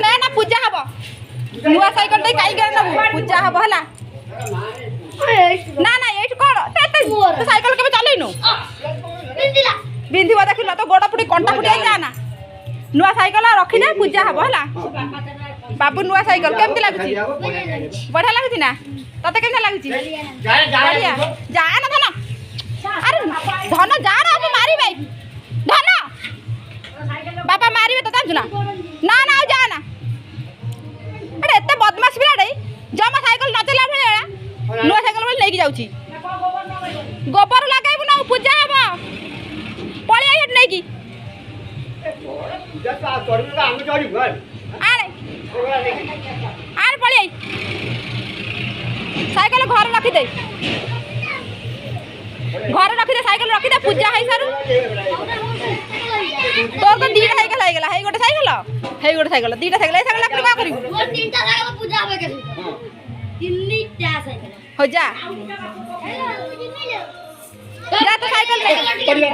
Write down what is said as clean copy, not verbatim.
ना ना पूजा हब नुआ साइकिल दे काई गन नबु पूजा हब हला ना ना एठ कोन तो साइकिल के चलेनु बिंदिला बिंदिवा देखिलो तो गोड़ पुटी कंटा पुटी जा ना नुआ साइकिल रखी दे पूजा हब हला बाबू नुआ साइकिल केमती लागुची बढ़िया लागुची ना तते केमती लागुची बढ़िया जा ना धन अरे धन जा ना अब मारी भाई धन बाबा मारिबे तो जानछु ना ना ना जा ना अरे एते बदमाश बिला रे जमा साइकिल न चला भले नुआ साइकिल बोल लेके जाउची गोबर लगाइबु ना पूजा हबो पळी आई हट नेकी पूजा का करबे हम चढ़ी घर आरे आरे पळी आई साइकिल घर रखी दे घर रखी दे साइकिल रखी दे पूजा है सारू तोर तो दीटा साइकिल आइ गेला हे गोटे साइकिल दीटा साइकिल ए साइकिल का करिबु मोर तीनटा साइकिल पूजा होबे के तीनटा साइकिल हो जा जा तो साइकिल ले